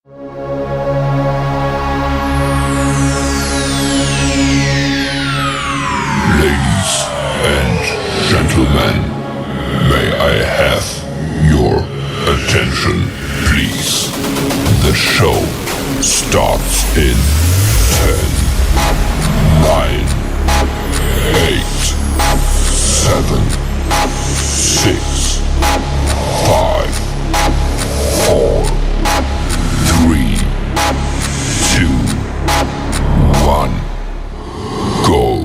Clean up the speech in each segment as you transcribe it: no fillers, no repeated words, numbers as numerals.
Ladies and gentlemen, may I have your attention, please? The show starts in 10, 9, 8, 7, 6, 5, 4, 3, 2, 1, go.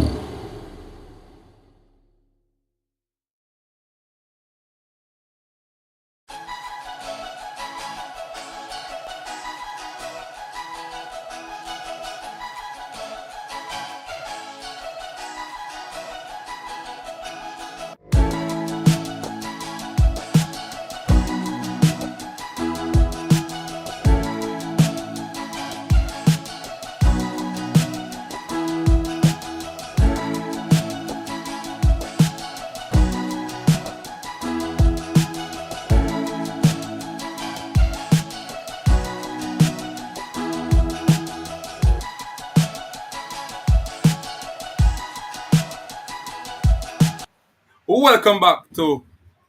Welcome back to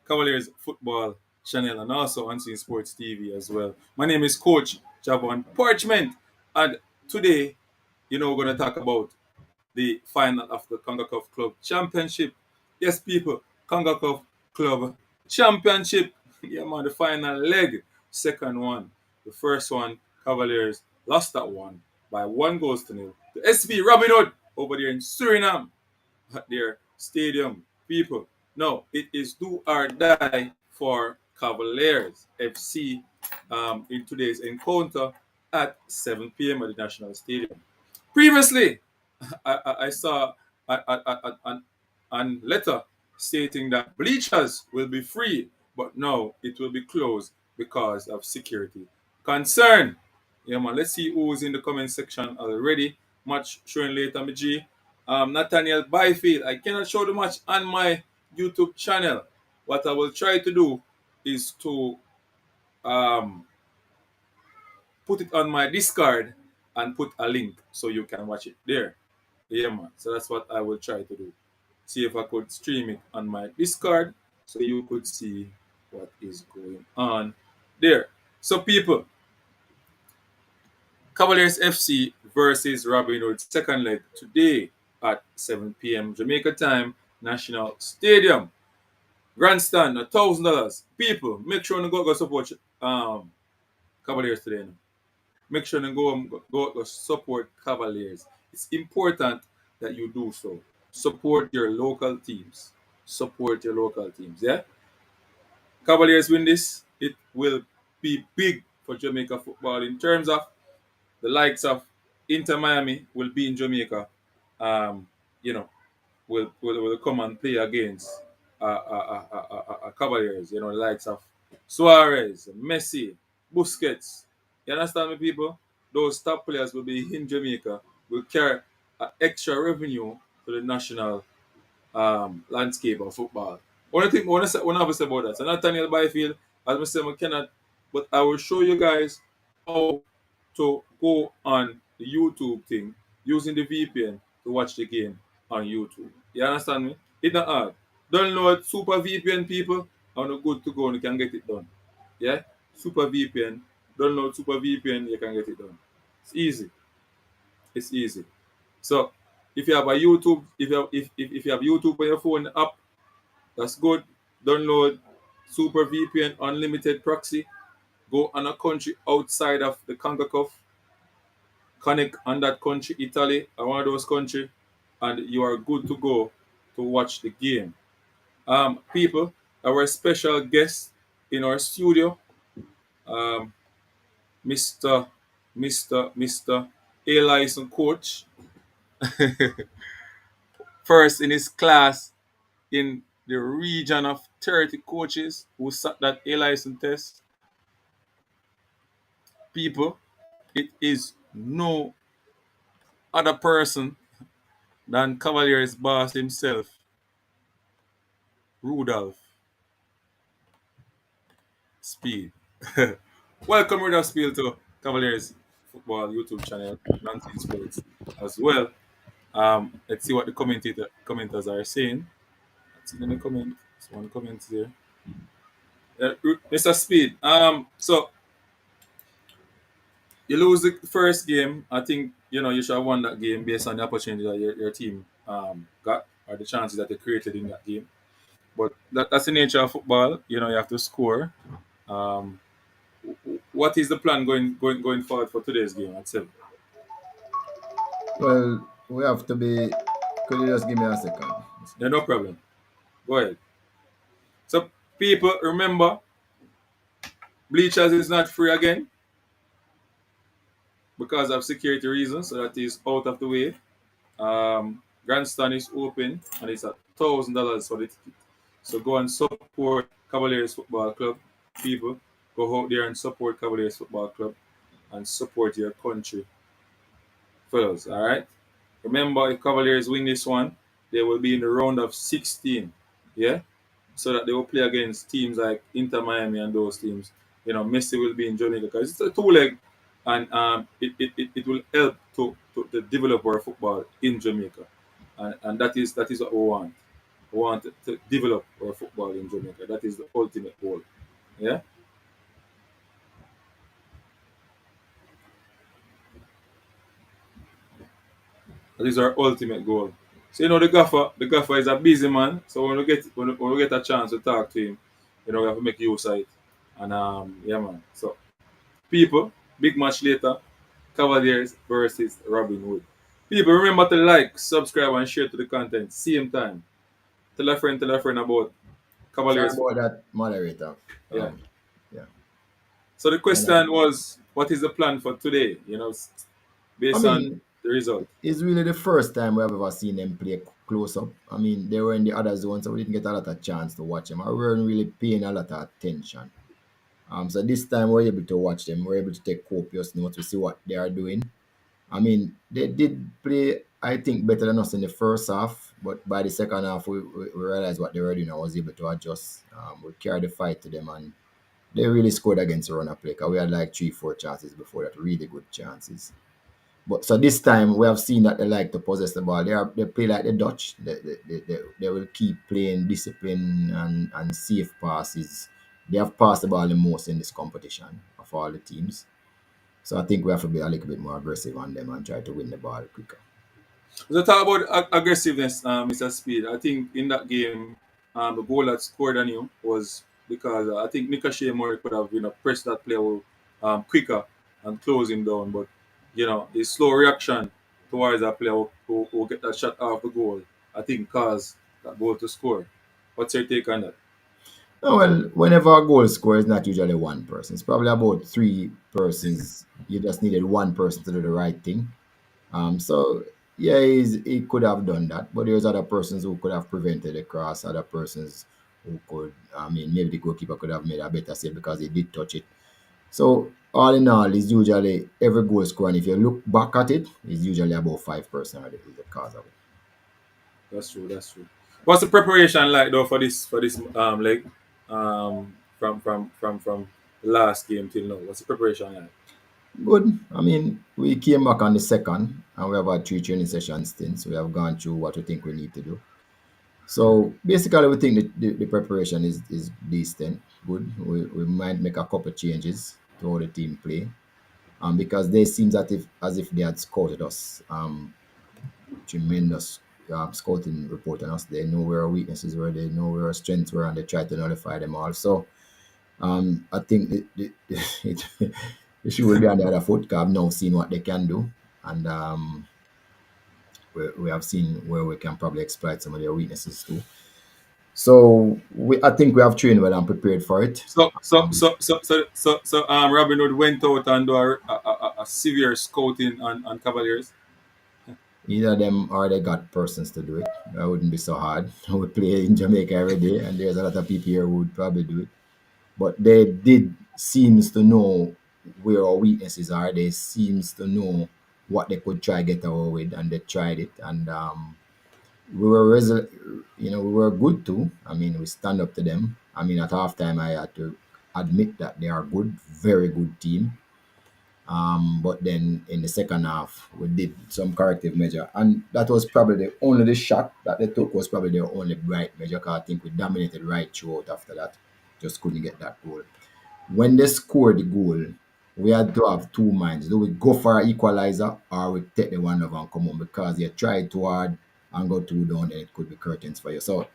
Cavaliers Football Channel and also Unseen Sports TV as well. My name is Coach Javon Parchment, and today, we're going to talk about the final of the CONCACAF Club Championship. Yes, people, CONCACAF Club Championship. Yeah, man, the final leg, second one. The first one, Cavaliers lost that one by 1-0 to SV Robinhood over there in Suriname at their stadium. People, no, it is do or die for Cavaliers FC in today's encounter at 7 p.m. at the National Stadium. Previously, I saw a letter stating that bleachers will be free, but now it will be closed because of security concern. Yeah, man. Let's see who's in the comment section already. Match showing later, my G. Nathaniel Byfield. I cannot show the match on my YouTube channel. What I will try to do is to um, put it on my Discord and put a link so you can watch it there. Yeah, man. So that's what I will try to do. See if I could stream it on my Discord so you could see what is going on there. So, people, Cavaliers FC versus Robin Hood second leg today at 7 p.m. Jamaica time, National Stadium. Grandstand, $1,000. People, make sure you go support Cavaliers today. Make sure you go support Cavaliers. It's important that you do so. Support your local teams. Support your local teams. Yeah. Cavaliers win this, it will be big for Jamaica football in terms of the likes of Inter Miami will be in Jamaica. Um, you know, will come and play against Cavaliers. You know, the likes of Suarez, Messi, Busquets. You understand me, people? Those top players will be in Jamaica. Will carry extra revenue to the national landscape of football. One thing, one have to say about that. So Nathaniel Byfield, as I said, I cannot, but I will show you guys how to go on the YouTube thing using the VPN to watch the game on YouTube. You understand me? It's not hard. Download Super VPN, people, and you're good to go and you can get it done. Yeah? Super VPN. Download Super VPN, you can get it done. It's easy. It's easy. So if you have a YouTube, if you have YouTube on your phone app, that's good. Download Super VPN Unlimited Proxy. Go on a country outside of the CONCACAF. Connect on that country, Italy, or one of those countries, and you are good to go to watch the game. People, our special guest in our studio, um, Mr. Mr. A-License Coach. First in his class in the region of 30 coaches who sat that A-License test. People, it is no other person than Cavaliers boss himself, Rudolph Speed. Welcome, Rudolph Speed, too. Cavaliers football YouTube channel, Nonsense Sports, as well. Let's see what the commenters are saying. Let's see the comment. There's one comment there. Mr. Speed. So you lose the first game. I think you should have won that game based on the opportunity that your team got or the chances that they created in that game. But that's the nature of football. You have to score. Um, what is the plan going forward for today's game at 7? Well, we have to be. Could you just give me a second? Yeah, no problem. Go ahead. So people remember, bleachers is not free again because of security reasons. So that is out of the way. Grandstand is open and it's $1,000 for the ticket. So go and support Cavaliers Football Club. People, go out there and support Cavaliers Football Club and support your country, fellas. All right. Remember, if Cavaliers win this one, they will be in the round of 16. Yeah, so that they will play against teams like Inter Miami and those teams. Messi will be in Jamaica because it's a two-leg, and it will help to develop our football in Jamaica, and that is what we want. We want to develop our football in Jamaica. That is the ultimate goal. Yeah, that is our ultimate goal. So the gaffer is a busy man. So when we get a chance to talk to him, we have to make use of it. And yeah, man. So people, big match later. Cavaliers versus Robinhood. People, remember to like, subscribe, and share to the content. Same time. Tell a friend about Sorry Cavaliers about football. that, moderator. Yeah. Yeah. So the And I, question was, what is the plan for today? I Based on mean, the result. it's really the first time we have ever seen them play close up. I mean, they were in the other zone, so we didn't get a lot of chance to watch them. I weren't really paying a lot of attention. So this time we're able to watch them. We're able to take copious notes to see what they are doing. I mean, they did play, I think, better than us in the first half, but by the second half, we realized what they were doing. I was able to adjust. We carried the fight to them, and they really scored against the runner play. 'Cause we had like 3, 4 chances before that, really good chances. But so this time we have seen that they like to possess the ball. They play like the Dutch. They will keep playing discipline and safe passes. They have passed the ball the most in this competition of all the teams. So I think we have to be a little bit more aggressive on them and try to win the ball quicker. So talk about aggressiveness, Mr. Speed. I think in that game, the goal that scored on you was because I think Nika Murray could have pressed that player quicker and close him down, but his slow reaction towards that player who get that shot off the goal, I think caused that goal to score. What's your take on that? Oh, well, whenever a goal score is not usually one person. It's probably about 3 persons. You just needed one person to do the right thing. So yeah, he could have done that, but there's other persons who could have prevented the cross. Other persons who could, I mean, maybe the goalkeeper could have made a better save because he did touch it. So all in all, it's usually every goal score, and if you look back at it, it's usually about 5% is the cause of it. That's true. That's true. What's the preparation like though for this leg? From the last game till now. What's the preparation like? Good. I mean, we came back on the second, and we have had 3 training sessions since. We have gone through what we think we need to do. So basically, we think the preparation is decent, good. We might make a couple changes to how the team play, because they seems as if they had scouted us, tremendous scouting report on us. They know where our weaknesses were, they know where our strengths were, and they try to nullify them all. So I think it should be on the other foot. 'Cause I've now seen what they can do, and we have seen where we can probably exploit some of their weaknesses too. So I think we have trained well and prepared for it. Robin Hood went out and do a severe scouting on Cavaliers. Either them or they got persons to do it. That wouldn't be so hard. We play in Jamaica every day, and there's a lot of people here who would probably do it. But they did seems to know where our weaknesses are. They seems to know what they could try get away with, and they tried it. And we were we were good too. I mean, we stand up to them. I mean, at halftime, I had to admit that they are good, very good team. But then in the second half, we did some corrective measure, and that was probably the shot that they took was probably their only bright measure. 'Cause I think we dominated right throughout after that, just couldn't get that goal. When they scored the goal, we had to have two minds: do we go for an equalizer or we take the one over and come home? Because you tried too hard and go two down, then it could be curtains for you. So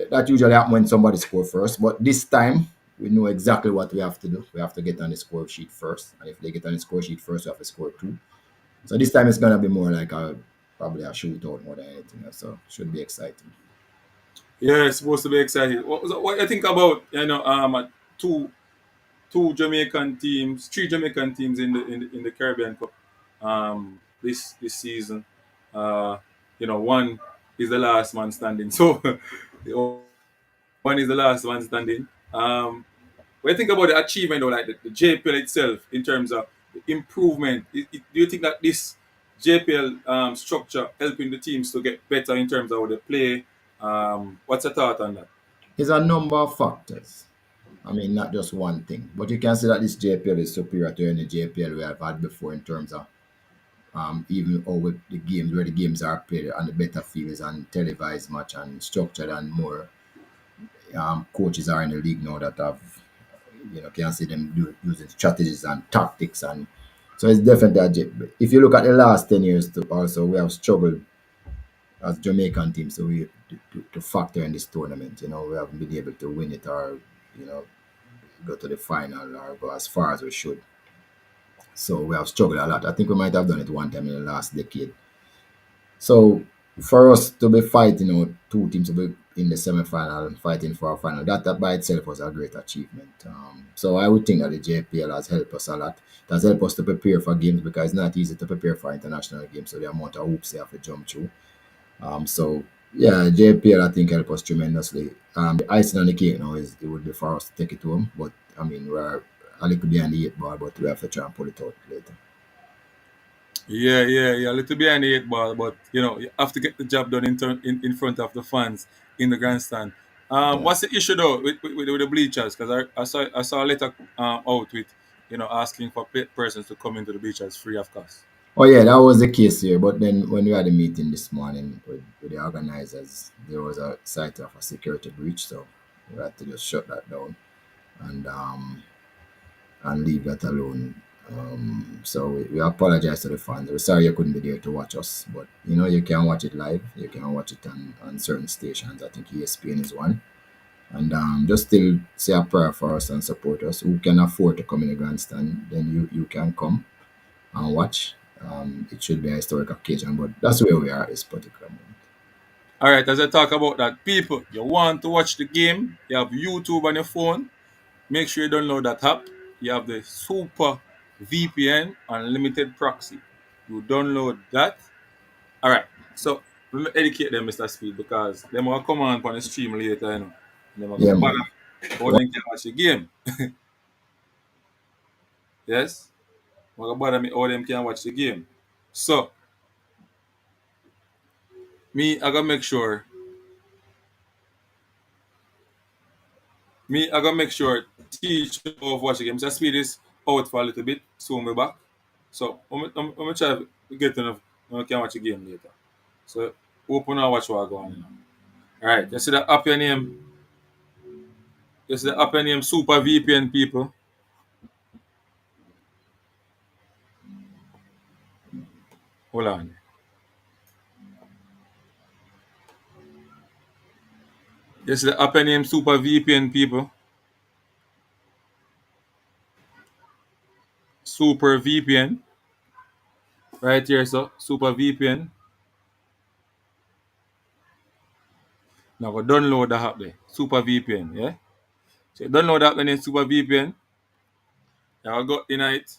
that usually happens when somebody scores first. But this time, we know exactly what we have to do. We have to get on the score sheet first. And if they get on the score sheet first, we have to score two. So this time it's going to be more like probably a shootout more than anything else. So should be exciting. Yeah, it's supposed to be exciting. What you think about two Jamaican teams, three Jamaican teams in the Caribbean Cup this season. One is the last man standing. So one is the last man standing. When you think about the achievement or like the JPL itself in terms of the improvement, do you think that this JPL structure helping the teams to get better in terms of how they play? What's your thought on that? It's a number of factors. I mean, not just one thing. But you can see that this JPL is superior to any JPL we have had before in terms of even over the games where the games are played on the better fields and televised much and structured and more coaches are in the league now that have can see them using strategies and tactics and so it's definitely if you look at the last 10 years too, also we have struggled as Jamaican teams so we to factor in this tournament. We haven't been able to win it or you know go to the final or go as far as we should. So we have struggled a lot. I think we might have done it one time in the last decade. So for us to be fighting out two teams to be in the semi-final and fighting for a final, that by itself was a great achievement. So I would think that the JPL has helped us a lot. It has helped us to prepare for games because it's not easy to prepare for international games. So the amount of hoops they have to jump through. So yeah, JPL I think helped us tremendously. The icing on the cake now is it would be for us to take it home, but I mean we're a little behind the 8 ball, but we have to try and pull it out later. Yeah. A little behind the 8 ball, but you have to get the job done in front of the fans in the grandstand. Yeah. What's the issue though with the bleachers? Because I saw a letter out with asking for persons to come into the bleachers free of cost. Oh yeah, that was the case here. But then when we had a meeting this morning with the organizers, there was a sight of a security breach, so we had to just shut that down and leave that alone. So we apologize to the fans. We're sorry you couldn't be there to watch us, but you can watch it live. You can watch it on certain stations. I think ESPN is one. And just still say a prayer for us and support us. Who can afford to come in the grandstand, then you can come and watch. It should be a historic occasion, but that's where we are at this particular moment. All right, as I talk about that, people, you want to watch the game? You have YouTube on your phone. Make sure you download that app. You have the Super VPN Unlimited Proxy. You download that. All right. So let me educate them, Mr. Speed, because they will come on the stream later, And they will go Yeah, bother man. how they can watch the game. Yes? They will bother me how them can watch the game. So I gotta make sure. Teach you how to watch the game. Mr. Speed is out for a little bit. Soon we're back. So I'm gonna try to get enough. I can watch the game later. So open and watch what going on. All right. You see the app your name. You see the app your name Super VPN people. Hold on. You see the app your name Super VPN people. Super VPN. Right here, so Super VPN. Now go download the app there. Super VPN, yeah? So you download the app and then Super VPN. You go in it.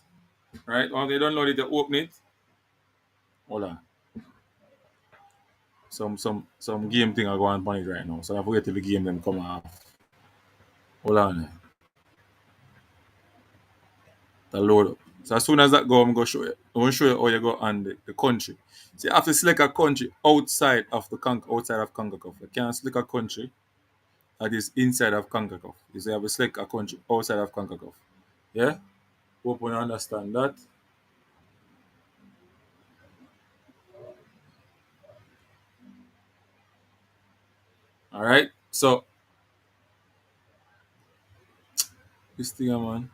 Right? Once you download it, you open it. Hold on. Some game thing I go on it right now. So I forget till the game them come off. Hold on. The load up. So as soon as that go, I'm gonna show you. I'm gonna show you how you go on the country. So you have to select a country outside of CONCACAF. You can't select a country that is inside of CONCACAF. You have to select a country outside of CONCACAF. Yeah? Hope you understand that. All right. So this thing, man.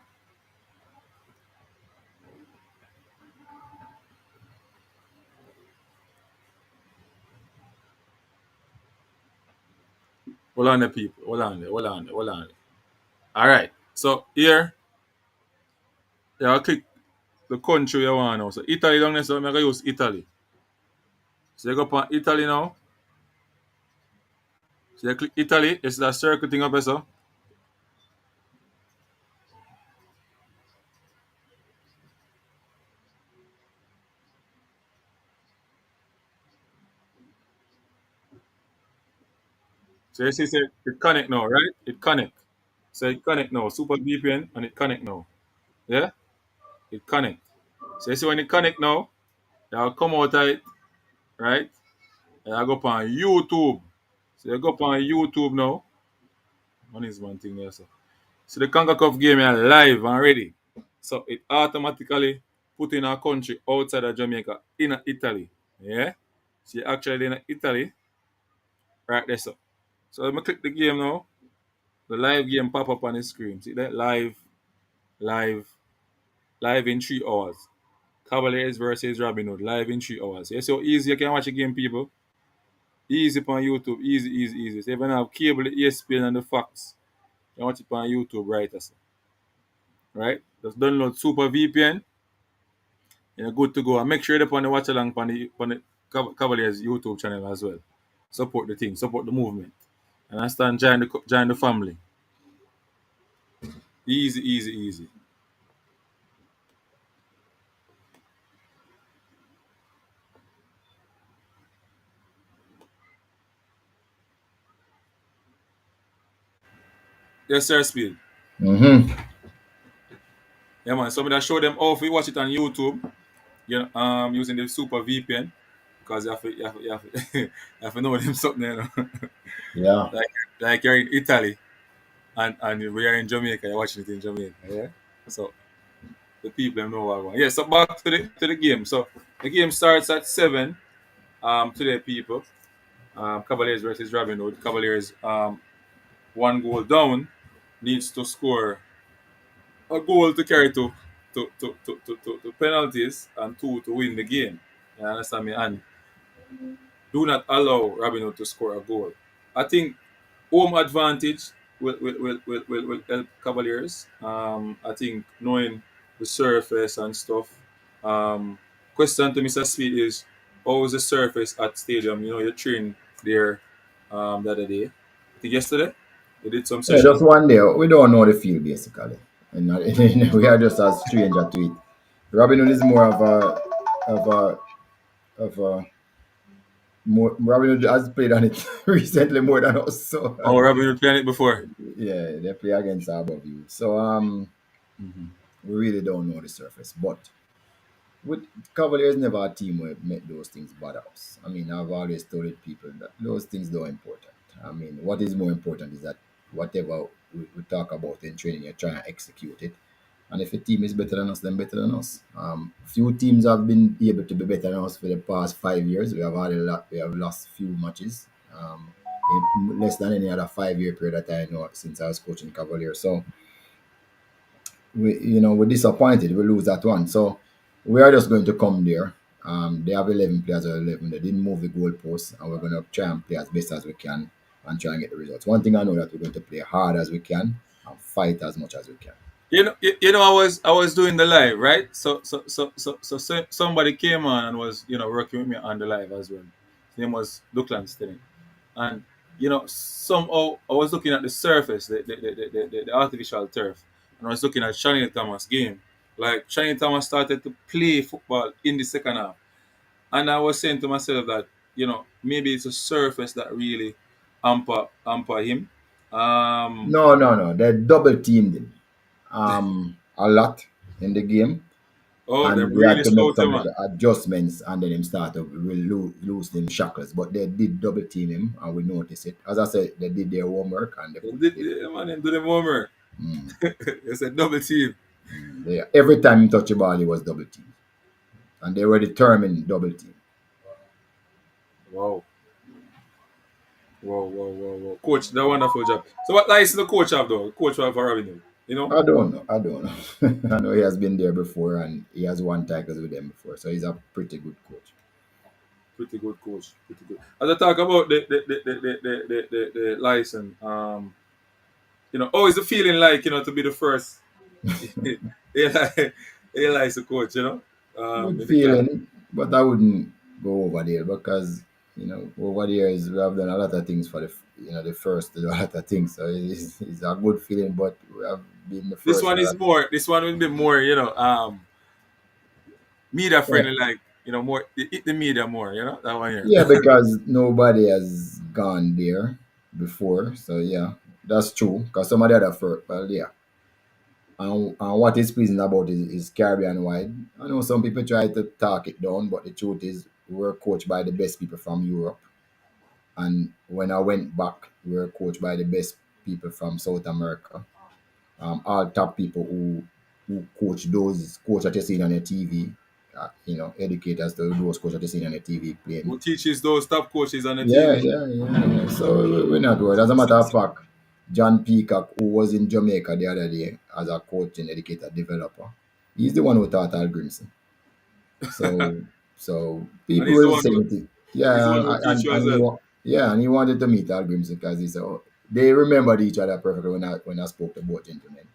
Hold on, the people. Hold on, there. Hold on, there. Hold on. There. All right. So here, yeah, I'll click the country you want now. So Italy down there. So I'm gonna use Italy. So you go upon Italy now. So you click Italy. It's that circle thing up there. So So you see, say it connect now, right? It connect. So it connect now. Super VPN and it connect now. Yeah, it connect. So you see when it connect now, I'll come out of it, right? And I go up on YouTube. So you go up on YouTube now. One is one thing there. So the Conca Cup game is live and ready. So it automatically put in a country outside of Jamaica in Italy. Yeah. So you actually in Italy right there. So let me click the game now. The live game pop up on the screen. See that live, live in 3 hours. Cavaliers versus Robinhood, live in 3 hours. Yeah, so easy you can watch a game, people. Easy on YouTube, easy, easy, easy. So if you have cable, ESPN, and the Fox, you can watch it on YouTube, right? Right? Just download Super VPN. You're good to go. And make sure you're on the watch along on the Cavaliers YouTube channel as well. Support the thing, support the movement. And understand, join the family. Easy, easy, easy. Yes, sir, Speed. Mm-hmm. Yeah, man. So I'm gonna show them how if we watch it on YouTube, using the Super VPN because you have to know them something, Yeah. like like you're in Italy and we are in Jamaica, you're watching it in Jamaica, yeah. So the people know what I want. Yeah. So back to the game. So the game starts at 7 today, people. Cavaliers versus Robin Hood. Cavaliers 1 goal down needs to score a goal to carry to penalties and two to win the game. You understand me? And do not allow Robinhood to score a goal. I think home advantage will help Cavaliers. I think knowing the surface and stuff. Um, Question to Mr. Speed is how was the surface at stadium? You trained there the other day. I think yesterday you did some Yeah, just session. one day. We don't know the field basically, and we are just a stranger to it. Robin Hood is more of a of a more. Robin Hood has played on it recently more than us, so Oh, Robinhood played it before. yeah, they play against our above you. So we really don't know the surface, but with Cavaliers never a team where make those things bother us. I mean, I've always told people that those things don't important. I mean, what is more important is that whatever we talk about in training, you're trying to execute it. And if a team is better than us, then better than us. Few teams have been able to be better than us for the past 5 years. We have had a lot. We have lost few matches in less than any other 5 year period that I know since I was coaching Cavaliers. So we're disappointed. We lose that one. So we are just going to come there. They have 11 players or 11. They didn't move the goalposts, and we're going to try and play as best as we can and try and get the results. One thing I know that we're going to play hard as we can and fight as much as we can. I was doing the live, right? So somebody came on and was working with me on the live as well. His name was Luklan Stilling, and somehow I was looking at the surface, the artificial turf, and I was looking at Shania Thomas game. Like Shania Thomas started to play football in the second half, and I was saying to myself that maybe it's a surface that really hamper him. Um, No, no, no. They double teamed him a lot in the game, oh, they and we really had to make slow him, some man. little adjustments, and then him start to lose them shackles. But they did double team him, and we noticed it. As I said, they did their homework and they They put did, it. yeah, man, they do them homework. Mm. It's a double team. Every time he touched the ball, he was double team, and they were determined double team. Wow. Wow, wow, wow, wow. Coach, that wonderful job. So what license the coach have though? Coach have for Robinhood. You know? I don't know. I don't know. I know he has been there before, and he has won titles with them before, so he's a pretty good coach. Pretty good coach. Pretty good. As I talk about the license, how is the feeling like, to be the first Eli coach, Good in the club? feeling, but I wouldn't go over there because over the years we have done a lot of things for the first to do a lot of things. So it's a good feeling, but we have been the This first one in a is lot. more. This one will be more. Media Yeah, friendly. Like more. It hit the media more. That one here. yeah, because nobody has gone there before. So yeah, that's true. Because some of the other first, well, yeah. And what is pleasing about it is Caribbean wide. I know some people try to talk it down, but the truth is we're coached by the best people from Europe. And when I went back, we were coached by the best people from South America. All top people who coach that you see on the TV, educators to those coach that you see on the TV playing. Who teaches those top coaches on the Yeah, TV? yeah, yeah, yeah. So we're not worried. As a matter of fact, John Peacock, who was in Jamaica the other day as a coach and educator developer, he's the one who taught Al Grimson. So so And people he's the will one say who it. he's the Yeah, one who teach you as and well. yeah, and he wanted to meet Al Grimson because he said they remembered each other perfectly when I spoke to both gentlemen.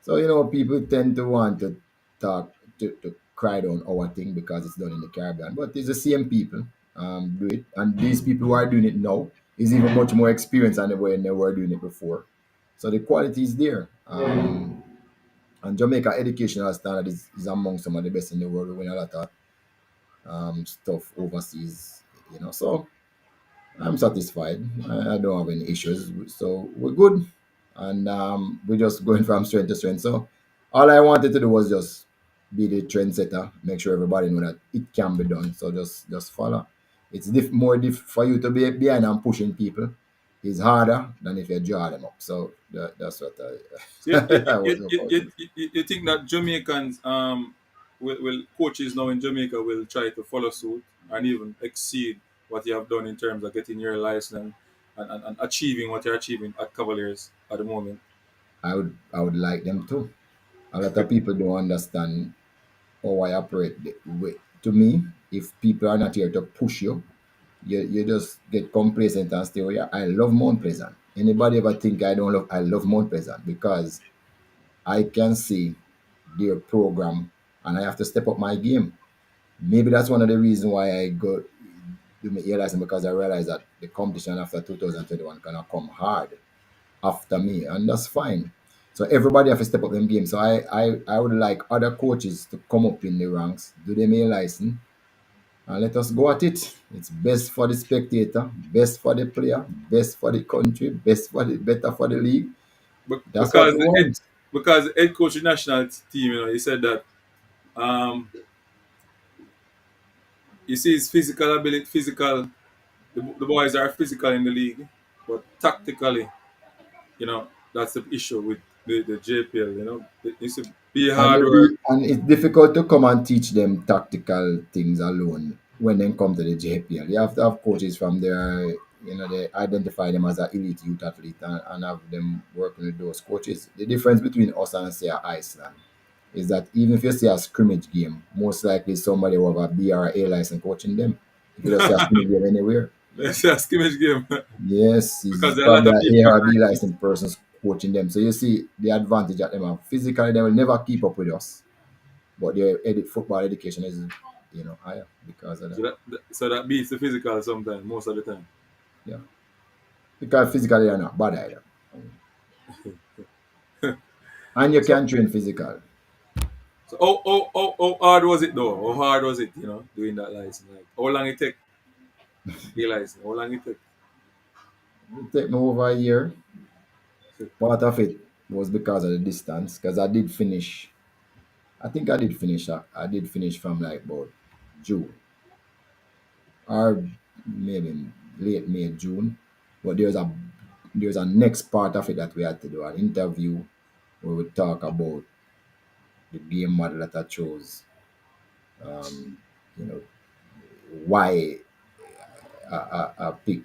So people tend to want to talk to cry down our thing because it's done in the Caribbean, but it's the same people do it, and these people who are doing it now is even much more experienced than they were doing it before. So the quality is there. And Jamaica educational standard is among some of the best in the world. We win a lot of stuff overseas, So I'm satisfied. I don't have any issues. So we're good. And we're just going from strength to strength. So all I wanted to do was just be the trendsetter, make sure everybody know that it can be done. So just follow. It's more for you to be behind and pushing people. It's harder than if you draw them up. So that's what So I was about to. you think that Jamaicans will coaches now in Jamaica will try to follow suit and even exceed what you have done in terms of getting your license and achieving what you're achieving at Cavaliers at the moment. I would like them to. A lot of people don't understand how I operate. To me, if people are not here to push you, you just get complacent and stay. Yeah, I love Mount Pleasant. Anybody ever think I don't love? I love Mount Pleasant because I can see their program and I have to step up my game. Maybe that's one of the reasons why I go do my air license because I realize that the competition after 2021 gonna come hard after me, and that's fine. So everybody have to step up them game. So I would like other coaches to come up in the ranks, do them a license, and let us go at it. It's best for the spectator, best for the player, best for the country, better for the league. But That's what we want. because the head coach of the national team, he said that you see his physical ability, the boys are physical in the league, but tactically, that's the issue with the JPL. It needs to be hard work. And it's difficult to come and teach them tactical things alone when they come to the JPL. You have to have coaches from there, they identify them as an elite youth athlete and have them working with those coaches. The difference between us and say Iceland is that even if you see a scrimmage game, most likely somebody will have a B or a license coaching them. If you just see a scrimmage game anywhere. Yeah. Let's say a scrimmage game Yes, because it's there are a lot probably of an people A or a B like this. licensed persons coaching them. So you see the advantage that them have. Physically, they will never keep up with us, but their football education is, higher because of that. So that beats the physical sometimes, most of the time. Yeah, because physically they're not bad either, and you So can train physical. so how hard was it though? How hard was it, doing that license? Like how long it take? The license. How long it take? It took me over a year. Part of it was because of the distance, because I did finish. I think I did finish. I did finish from like about June or maybe late May, June. But there's a next part of it that we had to do an interview where we talk about the game model that I chose. Um, you know why I pick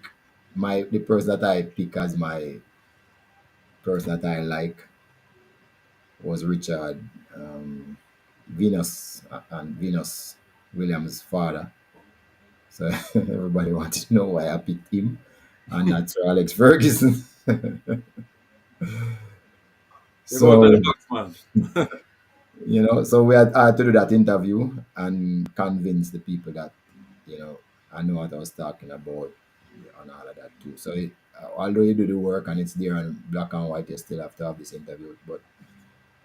the person that I pick as my person that I like was Richard Venus and Venus Williams' father. So everybody wanted to know why I picked him and not Sir Alex Ferguson. You go to the So box, man. so I had to do that interview and convince the people that I know what I was talking about and all of that too. So although you do the work and it's there in black and white, you still have to have this interview. But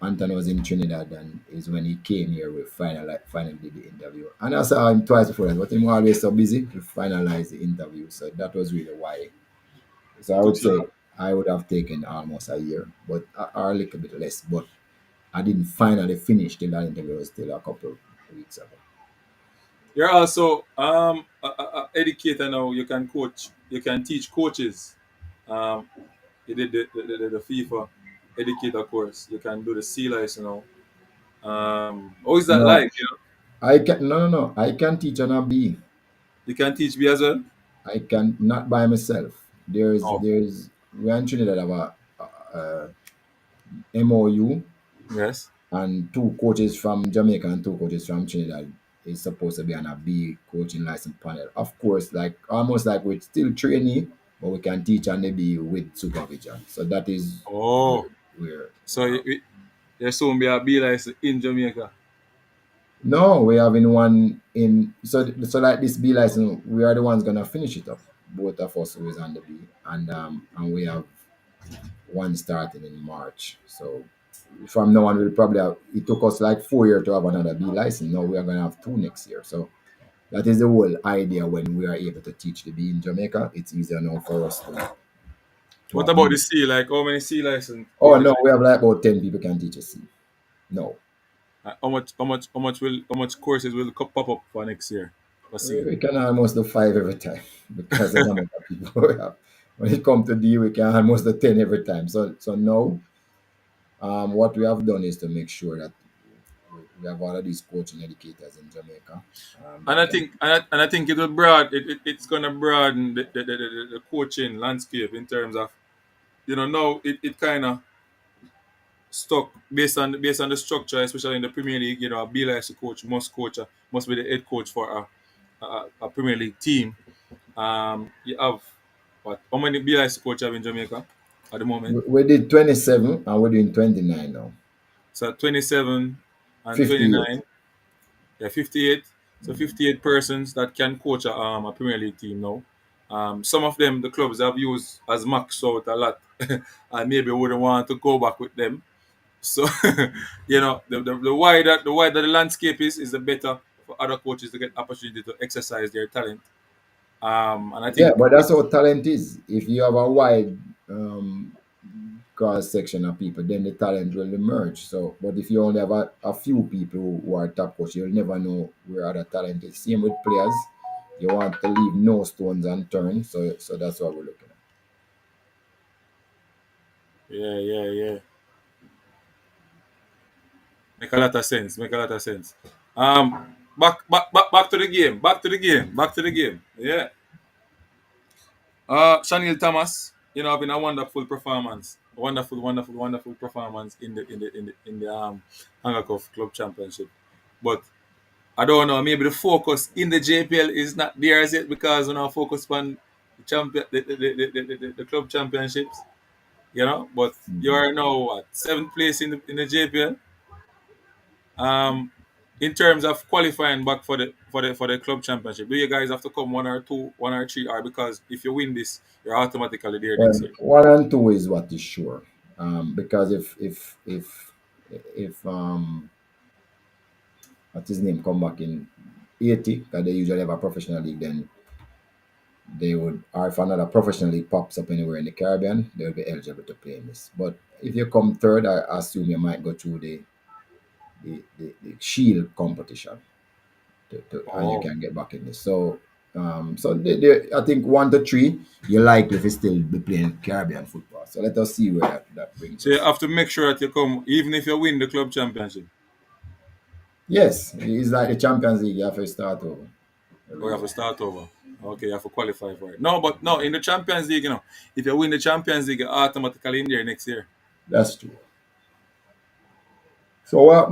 Anthony was in Trinidad, and is when he came here. We finally did the interview, and I saw him twice before that. But he was always so busy to finalize the interview, so that was really why. So I would Took so say long. I would have taken almost a year, but or a little bit less. But I didn't finally finish till that interview was still a couple of weeks ago. You're also a educator now. You can coach. You can teach coaches. Um, you did the FIFA educator course. You can do the C license now. How is that No, like? You know, I can no. I can teach on a B. you can teach me as well. I can not by myself. Oh, We're in Trinidad have a MOU, yes. and two coaches from Jamaica and two coaches from Trinidad is supposed to be on a B coaching license panel. Of course, like almost like we're still trainee, but we can teach on the B with supervision. So that is Oh, where so you soon be a B license in Jamaica. no, we having one in so like this B license, we are the ones gonna finish it up. Both of us who is on the B, and we have one starting in March. So from now on, we'll probably have, it took us like 4 years to have another B license. Now we are gonna have two next year. So that is the whole idea when we are able to teach the B in Jamaica. It's easier now for us to What about the accommodate. C? Like how many C license Oh coaches? no, we have like about 10 people can teach a C. No, How much courses will pop up for next year for C? we can almost do five every time because of the amount of people we have. When it comes to D, we can almost do 10 every time. So now, what we have done is to make sure that we have all of these coaching educators in Jamaica And that I can. think and I think it will it's gonna broaden the coaching landscape in terms of now it kind of stuck based on the structure, especially in the Premier League. A B license coach must be the head coach for a Premier League team. You have what? How many B license coach have in Jamaica at the moment? We did 27 and we're doing 29 now. So 27 and 58. 29. Yeah, 58. So 58 persons that can coach a Premier League team now. Some of them the clubs have used as maxed out a lot, and maybe wouldn't want to go back with them. So the wider the landscape is the better for other coaches to get opportunity to exercise their talent. And I Yeah, think but that's how talent is. If you have a wide cross section of people, then the talent will emerge. So, but if you only have a few people who are top coach, you'll never know where other talent is. Same with players. You want to leave no stones unturned. So that's what we're looking at. yeah, yeah, yeah, make a lot of sense. Make a lot of sense. Back to the game. Back to the game. Back to the game. Yeah. Shanil Thomas, having a wonderful performance, wonderful, wonderful, wonderful performance in the Hunger Cup Club Championship. But I don't know, maybe the focus in the JPL is not there as yet because we're now focused on the champion, the club championships. But you Mhm. are now what, seventh place in the JPL. Um, in terms of qualifying back for the club championship, do you guys have to come one or two, one or three, or because if you win this, you're automatically there next Well, year? 1 and 2 is what is sure. Because if what his name come back in 80, because they usually have a professional league, then they would, or if another professional league pops up anywhere in the Caribbean, they'll be eligible to play in this. But if you come third, I assume you might go through the Shield competition and you Oh, can get back in this. So I think 1 to 3, you're likely to still be playing Caribbean football. So let us see where that brings so you us. have to make sure that you come, even if you win the club championship. Yes, it's like the Champions League. You have to start over Or you every have year. to start over. Okay, you have to qualify for it. No, but no, in the Champions League, if you win the Champions League, you're automatically in there next year. That's true. So what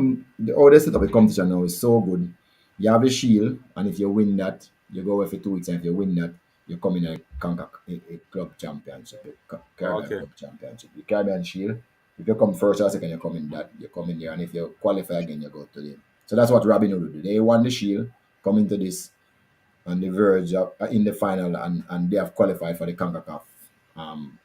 how they set up the competition now is so good. You have a shield, and if you win that, you go away for 2 weeks, and if you win that, you come in a club championship, Caribbean Okay. Club Championship. The Caribbean Shield, if you come first or second, you come in that, you come in there, and if you qualify again, you go to the. So that's what Robinhood do. They won the shield, come into this on the verge of in the final, and they have qualified for the CONCACAF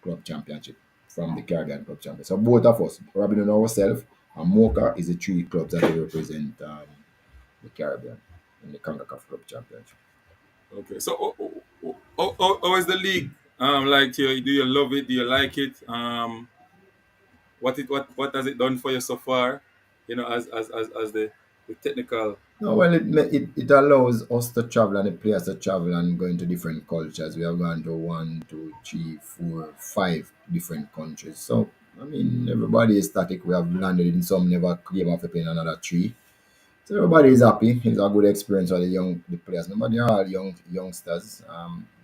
Club Championship from the Caribbean Club Championship. So both of us, Robin and ourselves, and Mocha is the three clubs that will represent the Caribbean in the CONCACAF Club Championship. Okay. So, how is the league? Like, do you love it? Do you like it? What has it done for you so far? As the technical. No, well, it allows us to travel and the players to travel and go into different cultures. We have gone to one, two, three, four, five different countries. So, I mean, everybody is static. We have landed in some, never came off in another three. So everybody is happy. It's a good experience for the players. Remember, they are all youngsters.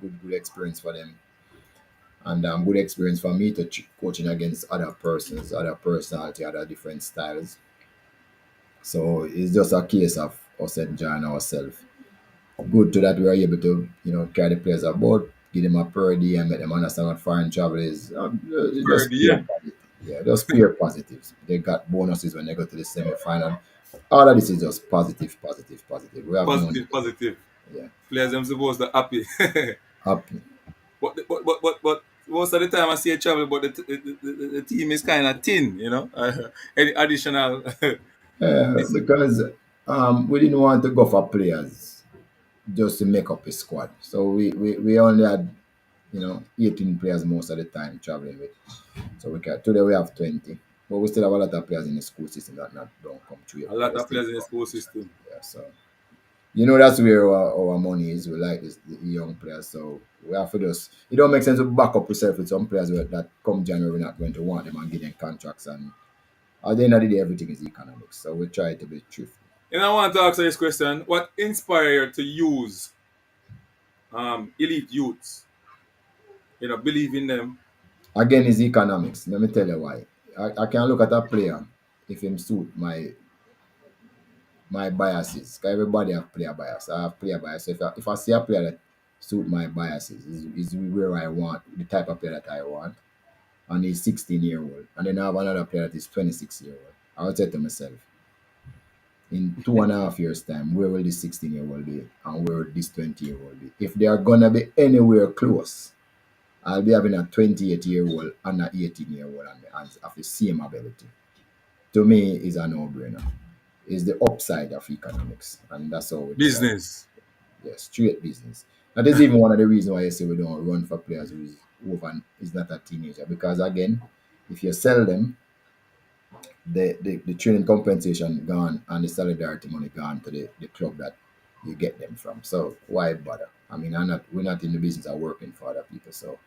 Good experience for them, and good experience for me to coaching against other persons, other personality, other different styles. So it's just a case of us enjoying ourselves. Good to that we are able to carry the players about, give them a per diem, make them understand what foreign travel is. Per Just pure diem. positive. Yeah, just pure positives. They got bonuses when they go to the semi final. All of this is just positive, positive, positive. We have no Positive, negative. positive. Yeah, Players them supposed to happy. happy. But most of the time I see a travel, but the team is kind of thin. Any additional. Because we didn't want to go for players just to make up a squad. So we only had 18 players most of the time traveling with. So today we have 20, but we still have a lot of players in the school system that not don't come through here A play. lot We of still players in do the school competitions. system. Yeah, so that's where our money is. We like the young players, so we have to just. It don't make sense to back up yourself with some players that come January we're not going to want them and give them contracts. And at the end of the day, everything is economics. So we try to be truthful. And I want to ask you this question: what inspired you to use elite youths? Believe in them. Again, is economics. Let me tell you why. I can look at a player if him suit my biases. 'Cause everybody have player bias. I have player bias. So if I see a player that suit my biases, is where I want the type of player that I want, and he's 16-year-old, and then I have another player that is 26-year-old. I would say to myself, in 2.5 years' time, where will this 16-year-old be, and where will this 20-year-old be? If they are gonna be anywhere close, I'll be having a 28-year-old and an 18-year-old on the hands of the same ability. To me, is a no-brainer. Is the upside of economics, and that's how we decide. Business. Yeah, straight business. That is even one of the reasons why I say we don't run for players who is over is not a teenager. Because again, if you sell them, the training compensation gone and the solidarity money gone to the club that you get them from. So why bother? I mean, we're not in the business of working for other people, so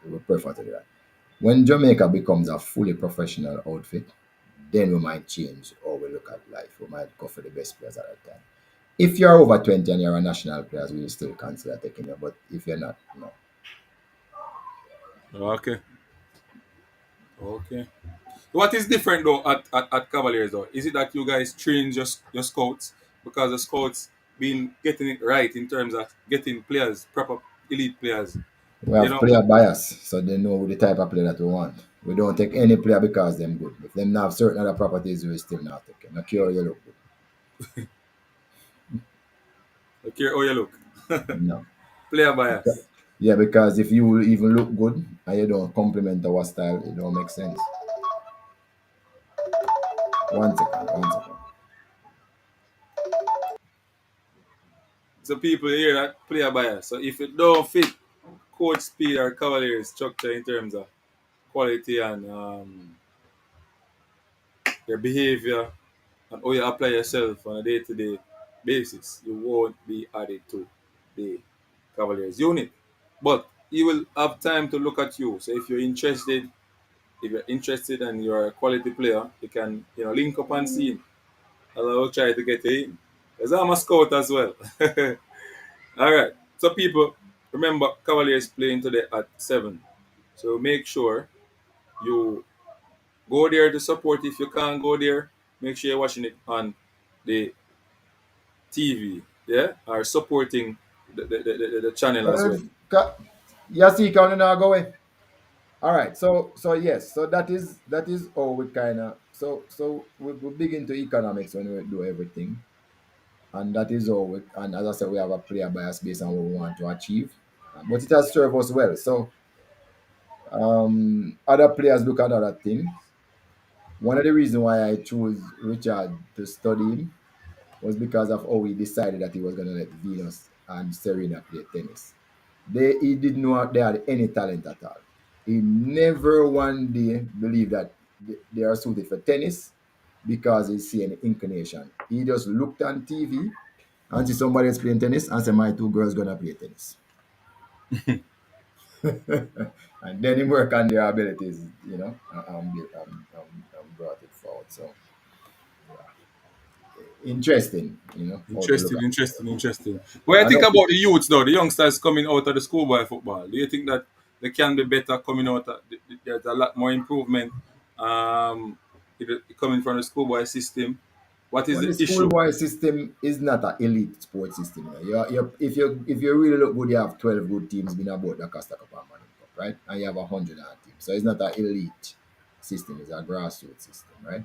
we prefer to do that. When Jamaica becomes a fully professional outfit, then we might change how we look at life. We might go for the best players at that time. If you're over 20 and you're a national player, we will still consider taking you. But if you're not, no. Okay. Okay. What is different though at Cavaliers though? Is it that you guys train your scouts because the scouts been getting it right in terms of getting players, proper elite players? We You have know, player bias, so they know the type of player that we want. We don't take any player because them good. If them not have certain other properties, we still not take them. Not care you look good. okay, how you look. No. Player bias. Yeah, because if you even look good and you don't compliment our style, it don't make sense. 1 second, 1 second. So people hear that player bias. So if it don't fit coach speed or Cavaliers structure in terms of quality and your behavior and how you apply yourself on a day-to-day basis, you won't be added to the Cavaliers unit. But he will have time to look at you. So if you're interested and you're a quality player, you can link up and see him. I'll try to get you in. Because I'm a scout as well. All right. So, people, remember, Cavaliers playing today at 7. So, make sure you go there to support. If you can't go there, make sure you're watching it on the TV. Yeah? Or supporting the channel as well. You see, can now go away. All right. So yes. So that is how we kind of we big into economics when we do everything, and that is all. And as I said, we have a player bias based on what we want to achieve, but it has served us well. So other players look at other things. One of the reasons why I chose Richard to study him was because of how he decided that he was going to let Venus and Serena play tennis. He didn't know they had any talent at all. He never one day believed that they are suited for tennis because he see any inclination. He just looked on TV and see somebody else playing tennis and said, my two girls gonna play tennis. And then he work on their abilities, and brought it forward. So interesting, how to look Interesting, at it. interesting, interesting. What I I think know about the youths though, the youngsters coming out of the schoolboy football? Do you think that they can be better coming out? There's a lot more improvement coming from the schoolboy system. What is well, the the issue? schoolboy system is not an elite sports system. If you really look good, you have 12 good teams being about the Costa Cup and Manning Cup, right? And you have 100 teams. So it's not an elite system, it's a grassroots system, right?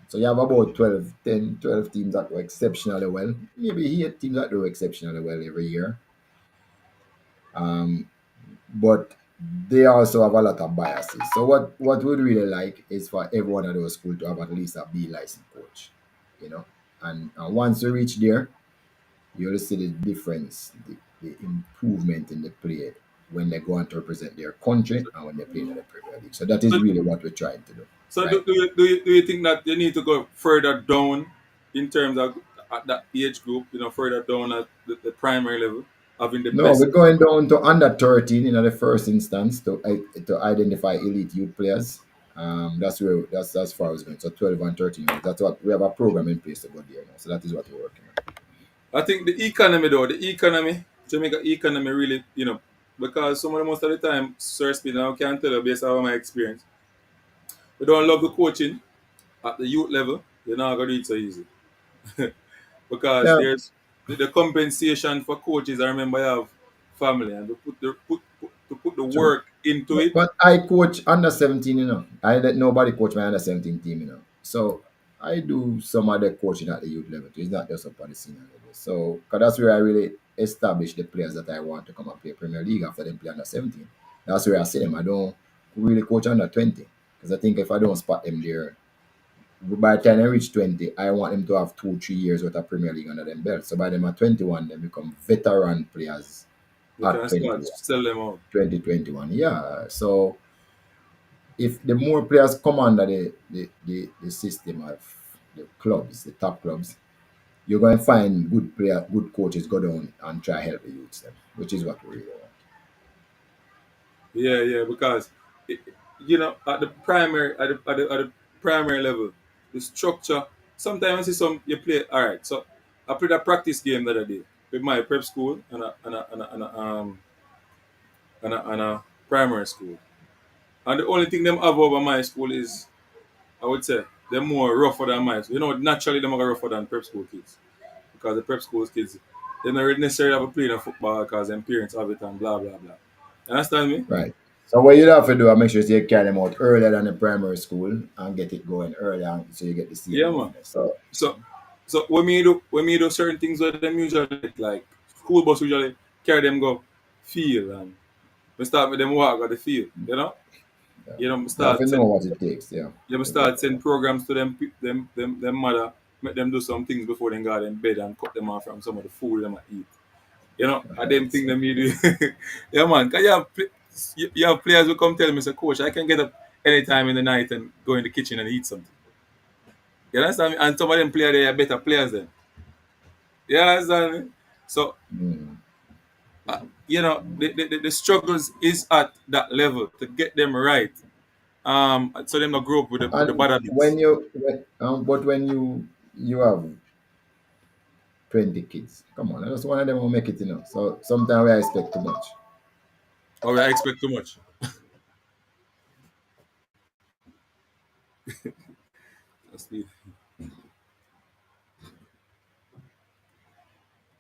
So you have about 12, 10, 12 teams that do exceptionally well. Maybe 8 teams that do exceptionally well every year. Um, but they also have a lot of biases. So what we'd really like is for every one of those schools to have at least a B licensed coach, you know. And once you reach there, you'll see the difference, the improvement in the play when they go on to represent their country and when they play in the Premier League. So that is So, really what we're trying to do, so right? do you think that you need to go further down in terms of at that age group, further down at the primary level, having the No, best? we're going down to under 13 in the first instance to identify elite youth players. That's as far as going. So 12 and 13. That's what we have a program in place to go there now. So that is what we're working on. I think the economy though, Jamaica economy really, because some of the most of the time, Sir Speed, I can tell you based on my experience, we don't love the coaching at the youth level, you're not gonna do it so easy. Because Yeah, there's the compensation for coaches. I remember I have family and to put the true. work into But, it. but I coach under 17, I let nobody coach my under 17 team, So I do some other coaching at the youth level too. It's not just up on the senior level. So, because that's where I really establish the players that I want to come and play Premier League after them play under 17. That's where I see them. I don't really coach under 20. Because I think if I don't spot them there, by the time they reach 20, I want them to have 2, 3 years worth of Premier League under them belt. So by them at 21, they become veteran players You at can start 21, sell them out. 2021. Yeah. So if the more players come under the system of the clubs, the top clubs, you're going to find good coaches go down and try help the youths them, which is what we really want. Yeah, yeah, because it, at the primary at the primary level, the structure. Sometimes I see some you play. All right, so I played a practice game the other day with my prep school and a primary school. And the only thing them have over my school is, I would say, they're more rougher than mine. So, naturally they're more rougher than prep school kids. Because the prep school kids, they don't really necessarily have a playing of football because their parents have it and blah, blah, blah. You understand me? Right. So what you have to do is make sure you carry them out earlier than the primary school and get it going earlier so you get the same Yeah, man. roughness. So So, so when we do certain things with them usually, like school bus usually carry them go field and we start with them walk at the field, yeah. You have to start know send what it takes, yeah. you start send programs to them mother, make them do some things before they go in bed and cut them off from some of the food them eat. I them Right. thing So them you do. Yeah, man. Cause you have players who come tell me, say, Coach, I can get up anytime in the night and go in the kitchen and eat something. You understand me? And some of them players, they are better players than. You understand me? So, mm. the struggles is at that level to get them right. So them not grow up with the bad And habits. but when you have 20 kids. Come on, I just one of them will make it, So sometimes I expect too much. Or I expect too much. That's the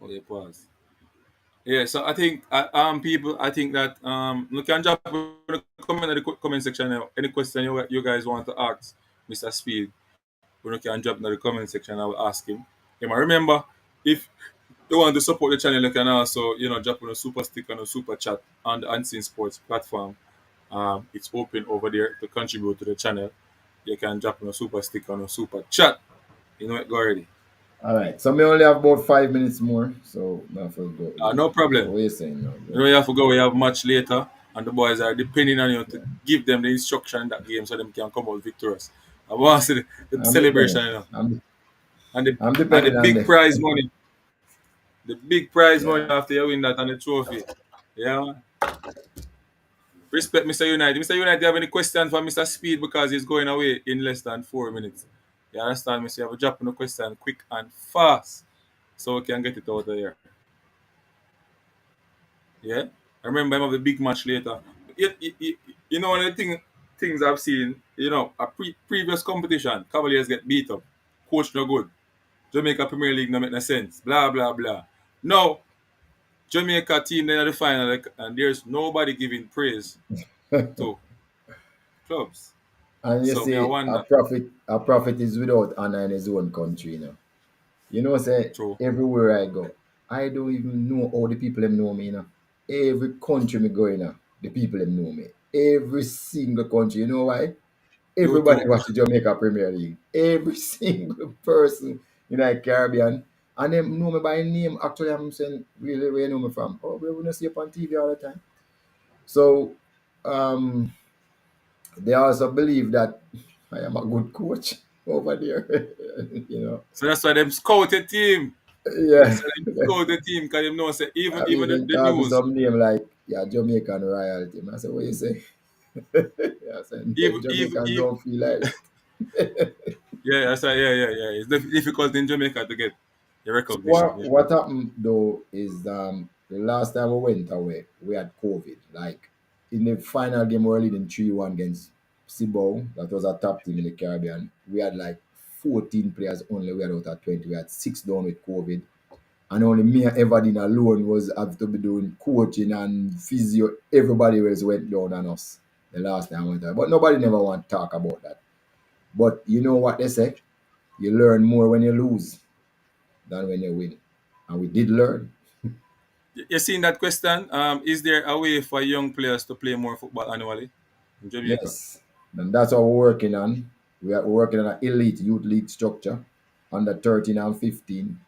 okay, pause. Yeah, so I think people, I think that you can drop in the comment in the comment section now. Any question you guys want to ask Mr. Speed, you can drop in the comment section. I will ask him. I remember, if you want to support the channel, you can also drop on a super stick and a super chat on the Unseen Sports platform. It's open over there to contribute to the channel. You can drop on a super stick and a super chat. You know it go already. All right. So we only have about 5 minutes more. So I have to go leave. No So problem. what are you saying now, You bro? know, you have to go. We have match later, and the boys are depending on you to give them the instruction in that game so them can come out victorious. I want to see the I'm depending. celebration, I'm and the I'm and the depending on big them. prize money, the big prize money Yeah. after you win that and the trophy. Yeah, man. Respect Mr. United. Mr. United, you have any question for Mr. Speed because he's going away in less than 4 minutes? You understand, Mr. You have a drop on the question quick and fast so we can get it out of here. Yeah, I remember him of the big match later. One of the things I've seen, a previous competition, Cavaliers get beat up, coach no good, Jamaica Premier League no make no sense, blah blah blah. Now Jamaica team then at the final, and there's nobody giving praise to clubs. And you So me I see, wonder, a prophet is without honor in his own country. Say true, everywhere I go, I don't even know all the people them know me. Every country me go in, the people them know me. Every single country. You know why? you Everybody too. watch the Jamaica Premier League. Every single person in the Caribbean. And them know me by name. Actually, I'm saying, really, where you know me from? Oh, we want to see up on TV all the time. So, um, they also believe that I am a good coach over there. you know. So that's why them scout a team. Yeah. That's why them scout the team because them know say even I even mean, the, they the call me news, some name like, yeah, Jamaican royalty. I said, what you say? I said, even even, Jamaicans even don't feel like that. yeah, that's why, yeah. It's difficult in Jamaica to get the So recognition. what Yeah. what happened though is the last time we went away, we had COVID. Like in the final game, we were leading 3-1 against Cibao. That was a top team in the Caribbean. We had like 14 players only. We had out of 20. We had six down with COVID. And only me and Everdeen alone was have to be doing coaching and physio. Everybody else went down on us the last time I went there. But nobody never want to talk about that. But you know what they say? You learn more when you lose than when you win. And we did learn. You seen that question? Is there a way for young players to play more football annually in Jamaica? Yes. And that's what we're working on. We're working on an elite youth league structure under 13 and 15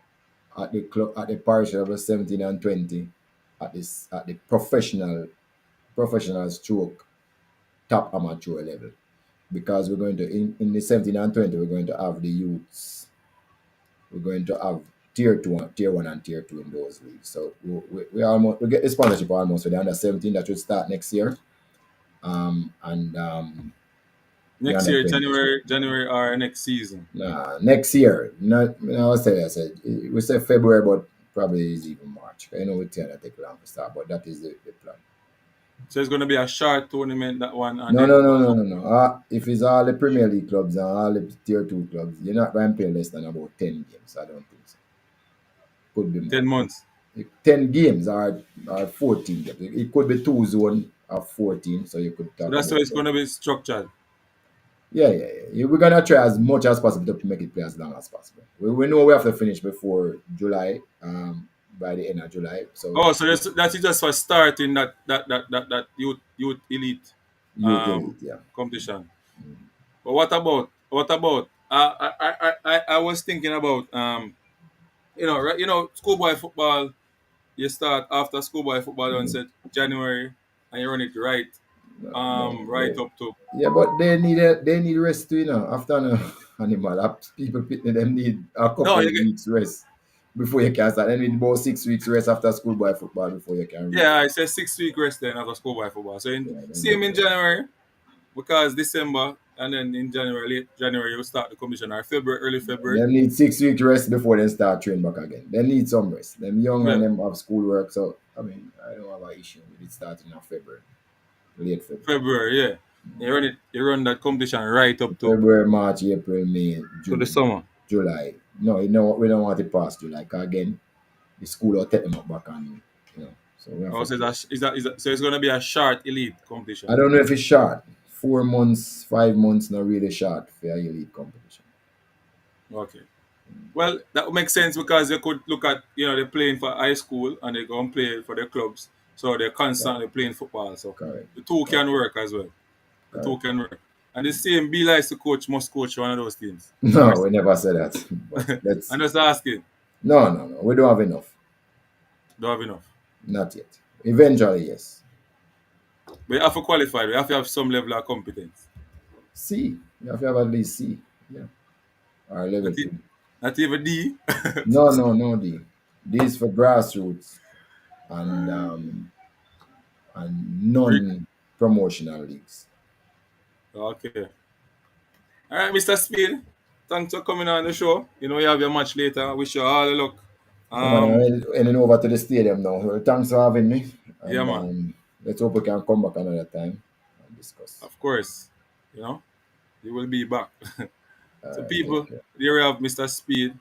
at the club at the parish level 17 and 20 at the professional stroke top amateur level. Because we're going to in the 17 and 20 we're going to have the youths. We're going to have tier one and tier two in those leagues. So we get the sponsorship almost for the under 17 that should start next year. And the Next under year, 20 should. January or next season. Nah, next year. Not no, I said we said February, but probably is even March. I know we tend to take long to start, but that is the plan. So it's going to be a short tournament, that one, and No, then no, no, no, no, no. If it's all the Premier League clubs and all the tier two clubs, you're not going to play less than about 10 games. I don't think so. Could be more. 10 months. 10 games or 14 games. It could be two zone of 14, so you could So talk that's how about it's 10. going to be structured. Yeah. We're gonna try as much as possible to make it play as long as possible. We know we have to finish before July, by the end of July. So Oh, so that's just for starting that youth elite youth elite, yeah. competition. But what about? I was thinking about right, schoolboy football. You start after schoolboy football done Mm. set January, and you run it right No, right up to yeah, but they need rest too, after no animal people them need a no, couple you get weeks rest before you can start. They need about 6 weeks rest after schoolboy football before you can really. yeah, I said 6 week rest then after schoolboy football. So Yeah, then same get in going. January because December and then in late January, you start the competition, or February, early February. Them need 6 weeks rest before they start training back again. They need some rest. Them young and Yeah, them have schoolwork, so I mean I don't have an issue with it starting in February, late February. February, yeah. You run that competition right up February, March, April, May, to the June, summer. July. No, we don't want it past July. 'Cause again, the school will take them up back on, So we have Oh, to so play. so it's gonna be a short elite I competition. don't know if it's short. 4 months, 5 months, not really short for a elite competition. Okay. Well, that would make sense because they could look at, they're playing for high school and they go and play for their clubs. So they're Correct, constantly playing football. So correct, the two correct, can work as well. The two correct. can work. And the same B likes to coach, must coach one of those teams. No, we never said that. But let's I'm just asking. no. We don't have enough. Don't have enough. Not yet. Eventually, yes. We have to qualify. We have to have some level of competence. C. You have to have at least C. Yeah. Or level Not, two. not even D. No, D. D is for grassroots and non promotional leagues. Okay. All right, Mr. Speed. Thanks for coming on the show. You have your match later. I wish you all the luck. Yeah, man, Um, I'm heading over to the stadium now. Well, thanks for having me. yeah, And man. let's hope we can come back another time and discuss. Of course. You will be back. So Take people, care. here we have Mr. Speed,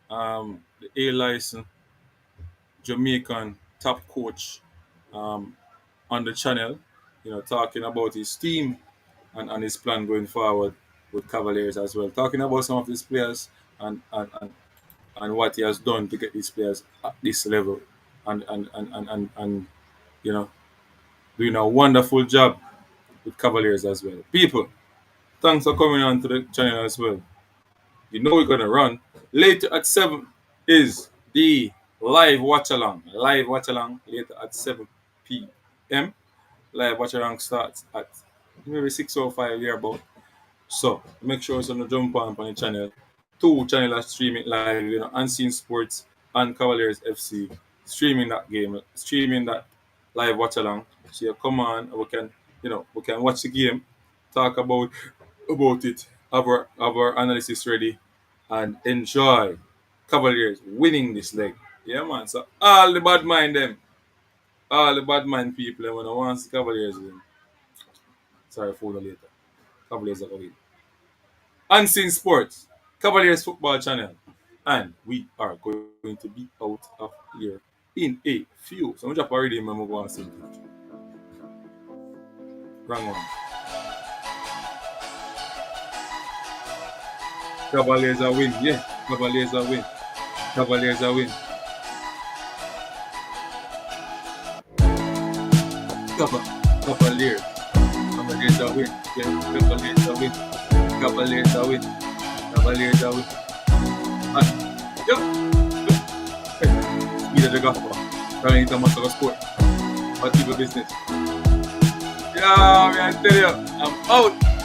the A license Jamaican top coach um, on the channel, talking about his team and his plan going forward with Cavaliers as well. Talking about some of his players and what he has done to get these players at this level and you know, doing a wonderful job with Cavaliers as well. People, thanks for coming on to the channel as well. We're gonna run. Later at 7 is the live watch along. Live watch along later at 7 p.m. Live watch along starts at maybe 6:05 here about. So make sure it's on the jump on the channel. Two channels are streaming live, Unseen Sports and Cavaliers FC. Streaming that game, streaming that live watch along. So you come on and we can watch the game, talk about it, have our analysis ready, and enjoy Cavaliers winning this leg. Yeah, man. So all the bad mind people, when I want the Cavaliers win. Sorry for the later. Cavaliers are going to win. Unseen Sports, Cavaliers Football Channel, and we are going to be out of here in a few. So I'm just already remember going to sing. Wrong one. Cavaliers are win. Yeah, Cavaliers are win. Cavaliers are win. Cavaliers. Cavaliers are win. Yeah, Cavaliers are win. Cavaliers are win. Cavaliers are win. And, yep. Speed of the gospel. Trying to much of a sport. But people business. Yeah, man, I tell you, I'm out.